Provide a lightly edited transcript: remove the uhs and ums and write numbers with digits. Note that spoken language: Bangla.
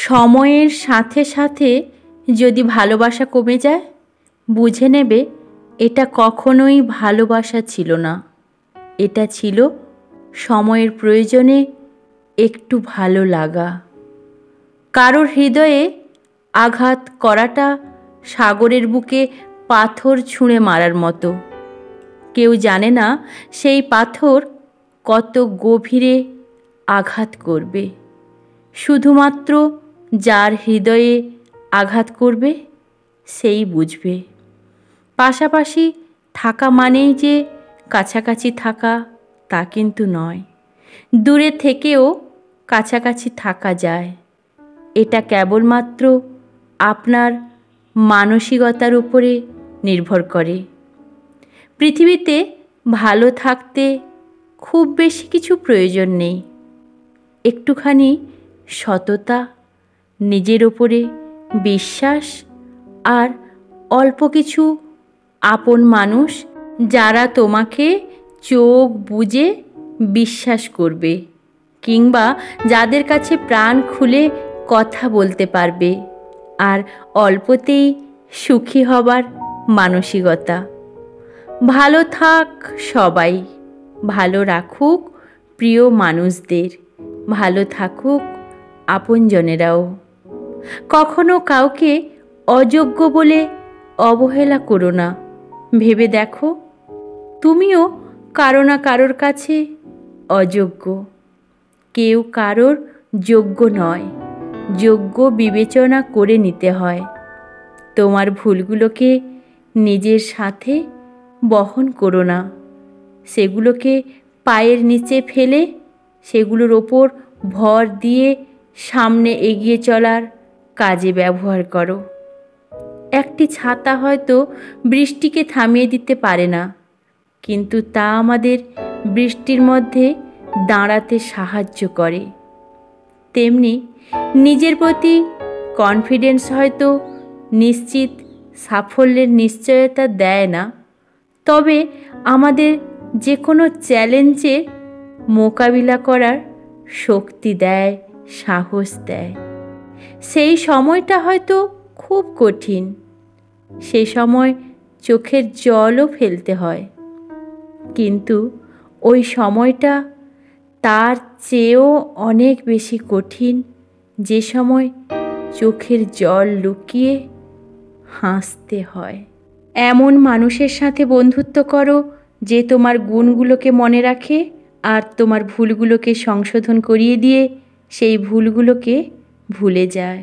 সময়ের সাথে সাথে যদি ভালোবাসা কমে যায়, বুঝে নেবে এটা কখনোই ভালোবাসা ছিল না, এটা ছিল সময়ের প্রয়োজনে একটু ভালো লাগা। কারোর হৃদয়ে আঘাত করাটা সাগরের বুকে পাথর ছুঁড়ে মারার মতো। কেউ জানে না সেই পাথর কত গভীরে আঘাত করবে। শুধুমাত্র যার হৃদয়ে আঘাত করবে সেই বুঝবে। পাশাপাশি থাকা মানেই যে কাছাকাছি থাকা তা কিন্তু নয়। দূরে থেকেও কাছাকাছি থাকা যায়। এটা কেবলমাত্র আপনার মানসিকতার উপরে নির্ভর করে। পৃথিবীতে ভালো থাকতে খুব বেশি কিছু প্রয়োজন নেই। একটুখানি সততা, নিজের ওপরে বিশ্বাস আর অল্প কিছু আপন মানুষ যারা তোমাকে চোখ বুজে বিশ্বাস করবে, কিংবা যাদের কাছে প্রাণ খুলে কথা বলতে পারবে, আর অল্পতেই সুখী হবার মানসিকতা। ভালো থাক সবাই, ভালো রাখুক প্রিয় মানুষদের, ভালো থাকুক আপনজনেরাও। কখনো কাউকে অযোগ্য বলে অবহেলা করো না। ভেবে দেখো, তুমিও কারো না কারোর কাছে অযোগ্য। কেউ কারোর যোগ্য নয়, যোগ্য বিবেচনা করে নিতে হয়। তোমার ভুলগুলোকে নিজের সাথে বহন করো না, সেগুলোকে পায়ের নিচে ফেলে সেগুলোর ওপর ভর দিয়ে সামনে এগিয়ে চলার কাজে ব্যবহার করো। একটি ছাতা হয়তো বৃষ্টিকে থামিয়ে দিতে পারে না, কিন্তু তা আমাদের বৃষ্টির মধ্যে দাঁড়াতে সাহায্য করে। তেমনি নিজের প্রতি কনফিডেন্স হয়তো নিশ্চিত সাফল্যের নিশ্চয়তা দেয় না, তবে আমাদের যে কোনো চ্যালেঞ্জের মোকাবিলা করার শক্তি দেয়, সাহস দেয়। সেই সময়টা হয়তো খুব কঠিন, সেই সময় চোখের জলও ফেলতে হয়, কিন্তু ওই সময়টা তার চেয়েও অনেক বেশি কঠিন যে সময় চোখের জল লুকিয়ে হাসতে হয়। এমন মানুষের সাথে বন্ধুত্ব করো যে তোমার গুণগুলোকে মনে রাখে আর তোমার ভুলগুলোকে সংশোধন করিয়ে দিয়ে সেই ভুলগুলোকে ভুলে যায়।